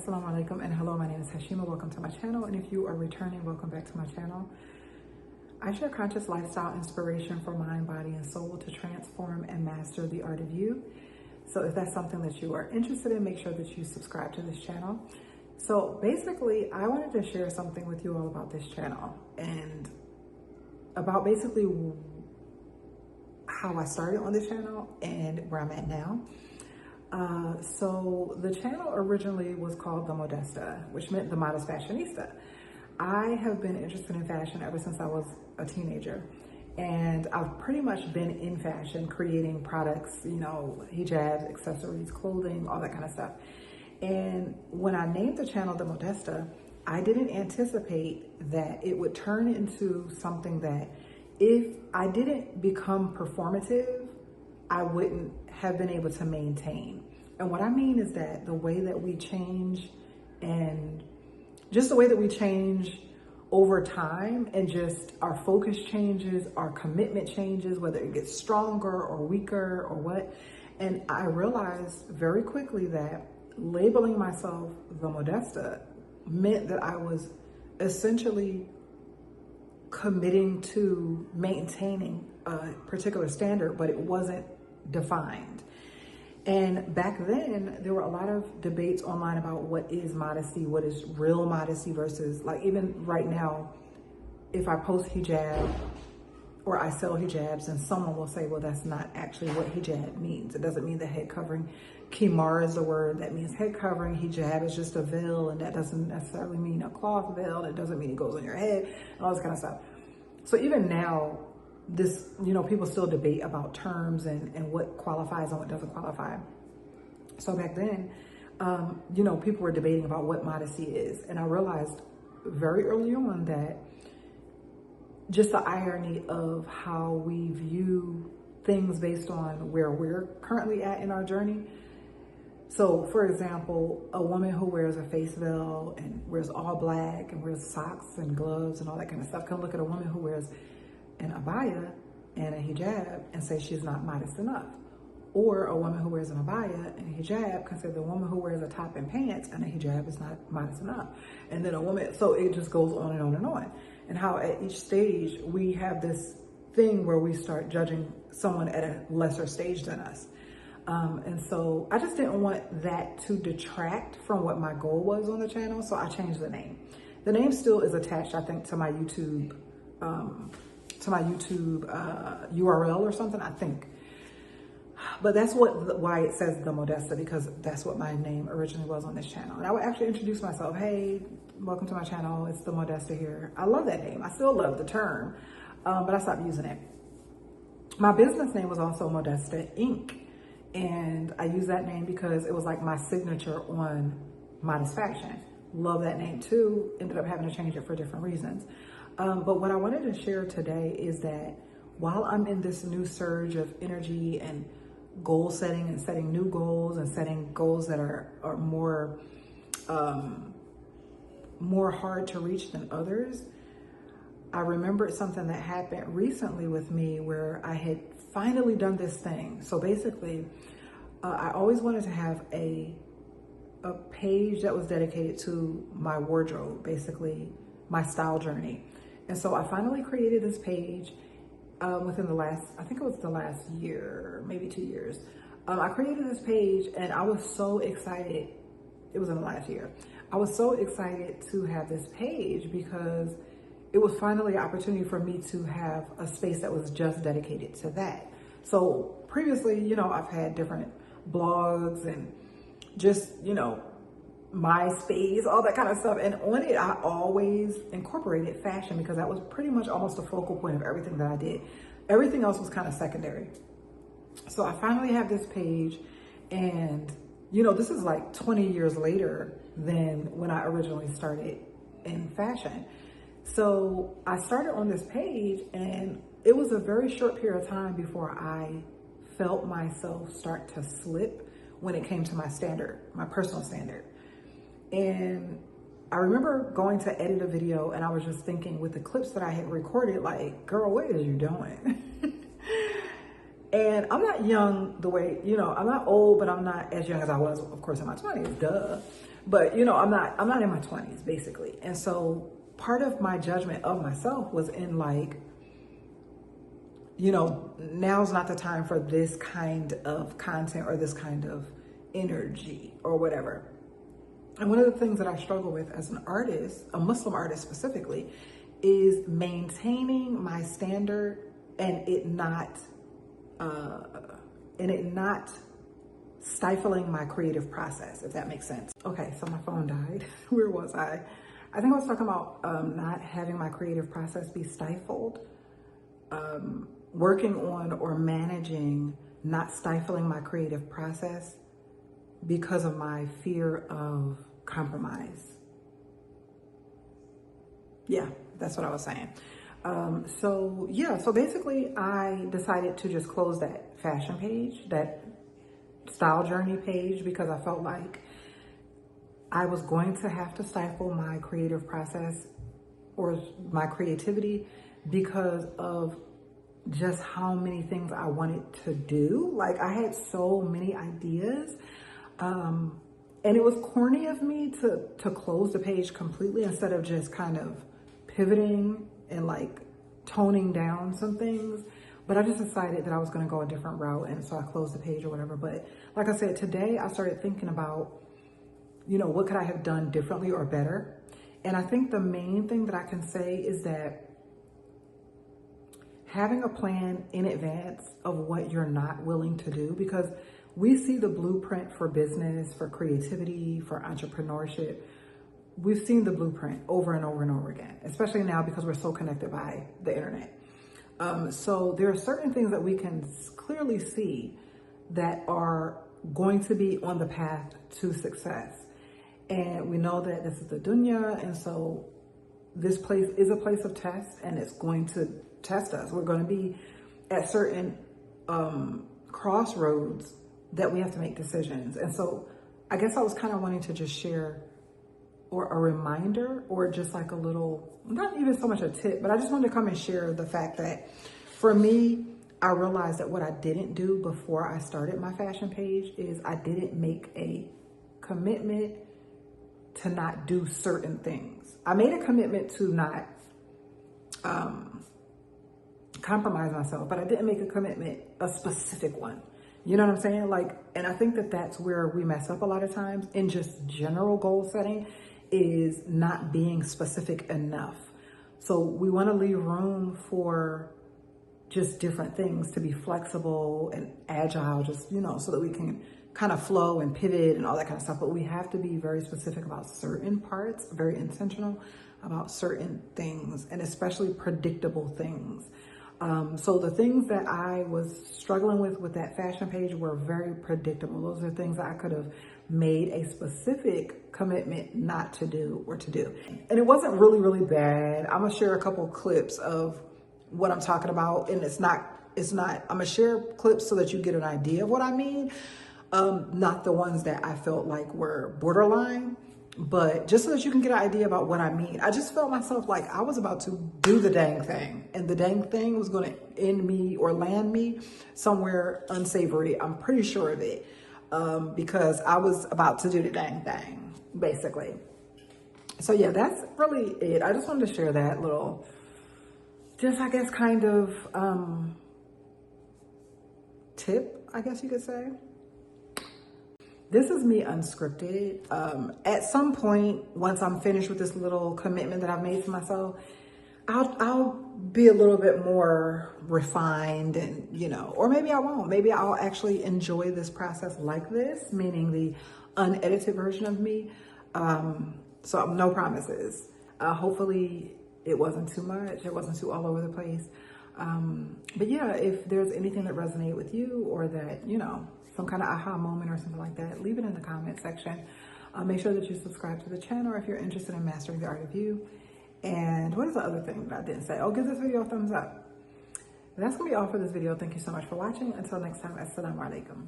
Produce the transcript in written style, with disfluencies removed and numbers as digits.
assalamu alaikum, and hello, my name is Hashima. Welcome to my channel, and if you are returning, welcome back to my channel. I share conscious lifestyle inspiration for mind, body, and soul to transform and master the art of you. So if that's something that you are interested in, make sure that you subscribe to this channel. So basically, I wanted to share something with you all about this channel and about basically how I started on this channel and where I'm at now. So the channel originally was called The Modesta, which meant the modest fashionista. I have been interested in fashion ever since I was a teenager, and I've pretty much been in fashion, creating products, you know, hijabs, accessories, clothing, all that kind of stuff. And when I named the channel The Modesta, I didn't anticipate that it would turn into something that if I didn't become performative, I wouldn't have been able to maintain. And what I mean is that the way that we change, and just the way that we change over time, and just our focus changes, our commitment changes, whether it gets stronger or weaker or what. And I realized very quickly that labeling myself The Modesta meant that I was essentially committing to maintaining a particular standard, but it wasn't defined. And back then, there were a lot of debates online about what is modesty, what is real modesty versus, like, even right now, if I post hijab or I sell hijabs, and someone will say, well, that's not actually what hijab means. It doesn't mean the head covering. Khimar is the word that means head covering. Hijab is just a veil, and that doesn't necessarily mean a cloth veil. It doesn't mean it goes on your head and all this kind of stuff. So even now, this, you know, people still debate about terms and what qualifies and what doesn't qualify. So back then, you know, people were debating about what modesty is. And I realized very early on that just the irony of how we view things based on where we're currently at in our journey. So for example, a woman who wears a face veil and wears all black and wears socks and gloves and all that kind of stuff can look at a woman who wears an abaya and a hijab and say she's not modest enough. Or a woman who wears an abaya and a hijab can say the woman who wears a top and pants and a hijab is not modest enough. And then a woman, so it just goes on and on and on. And how at each stage we have this thing where we start judging someone at a lesser stage than us. And so I just didn't want that to detract from what my goal was on the channel. So I changed the name. The name still is attached, I think, to my YouTube URL or something, I think. But that's why it says The Modesta, because that's what my name originally was on this channel. And I would actually introduce myself. Hey, welcome to my channel. It's The Modesta here. I love that name. I still love the term, but I stopped using it. My business name was also Modesta Inc. And I use that name because it was like my signature on modest fashion. Love that name too. Ended up having to change it for different reasons. But what I wanted to share today is that while I'm in this new surge of energy and goal setting and setting new goals and setting goals that are more hard to reach than others, I remembered something that happened recently with me where I had finally done this thing. So basically, I always wanted to have a page that was dedicated to my wardrobe, basically my style journey. And so I finally created this page within the last, I think it was the last year, maybe 2 years. I created this page and I was so excited. It was in the last year. I was so excited to have this page because it was finally an opportunity for me to have a space that was just dedicated to that. So previously, you know, I've had different blogs and just, you know, MySpace, all that kind of stuff. And on it, I always incorporated fashion because that was pretty much almost a focal point of everything that I did. Everything else was kind of secondary. So I finally have this page, and, you know, this is like 20 years later than when I originally started in fashion. So I started on this page, and it was a very short period of time before I felt myself start to slip when it came to my standard, my personal standard. And I remember going to edit a video, and I was just thinking with the clips that I had recorded, like, girl, what is you doing? And I'm not young the way, you know, I'm not old, but I'm not as young as I was, of course, in my 20s, duh. But, you know, I'm not in my 20s, basically. And so part of my judgment of myself was in like, you know, now's not the time for this kind of content or this kind of energy or whatever. And one of the things that I struggle with as an artist, a Muslim artist specifically, is maintaining my standard and it not stifling my creative process, if that makes sense. Okay, so my phone died. Where was I? I think I was talking about not having my creative process be stifled. Working on or managing not stifling my creative process because of my fear of compromise. Yeah, that's what I was saying. So basically I decided to just close that fashion page, that style journey page, because I felt like I was going to have to stifle my creative process or my creativity because of just how many things I wanted to do. Like I had so many ideas. And it was corny of me to close the page completely instead of just kind of pivoting and like toning down some things. But I just decided that I was going to go a different route. And so I closed the page or whatever. But like I said, today I started thinking about, you know, what could I have done differently or better? And I think the main thing that I can say is that having a plan in advance of what you're not willing to do, because we see the blueprint for business, for creativity, for entrepreneurship. We've seen the blueprint over and over and over again, especially now because we're so connected by the internet. So there are certain things that we can clearly see that are going to be on the path to success. And we know that this is the dunya. And so this place is a place of test and it's going to test us. We're going to be at certain crossroads that we have to make decisions. And so I guess I was kind of wanting to just share or a reminder or just like a little, not even so much a tip, but I just wanted to come and share the fact that for me, I realized that what I didn't do before I started my fashion page is I didn't make a commitment to not do certain things. I made a commitment to not compromise myself, but I didn't make a commitment, a specific one. You know what I'm saying? Like, and I think that that's where we mess up a lot of times in just general goal setting, is not being specific enough. So we want to leave room for just different things to be flexible and agile, just, you know, so that we can kind of flow and pivot and all that kind of stuff. But we have to be very specific about certain parts, very intentional about certain things, and especially predictable things. So the things that I was struggling with that fashion page were very predictable. Those are things that I could have made a specific commitment not to do or to do. And it wasn't really, really bad. I'm gonna share a couple clips of what I'm talking about. And it's not, I'm gonna share clips so that you get an idea of what I mean. Not the ones that I felt like were borderline, but just so that you can get an idea about what I mean. I just felt myself like I was about to do the dang thing, and the dang thing was going to end me or land me somewhere unsavory. I'm pretty sure of it, because I was about to do the dang thing, basically. So yeah, that's really it. I just wanted to share that little, just I guess kind of tip, I guess you could say. This is me unscripted. At some point, once I'm finished with this little commitment that I've made to myself, I'll be a little bit more refined and, you know, or maybe I won't. Maybe I'll actually enjoy this process like this, meaning the unedited version of me. So no promises. Hopefully it wasn't too much. It wasn't too all over the place. But yeah, if there's anything that resonated with you or that, you know, some kind of aha moment or something like that, leave it in the comment section. Make sure that you subscribe to the channel if you're interested in mastering the art of you. And what is the other thing that I didn't say? Oh, give this video a thumbs up. That's gonna be all for this video. Thank you so much for watching. Until next time, assalamu alaikum.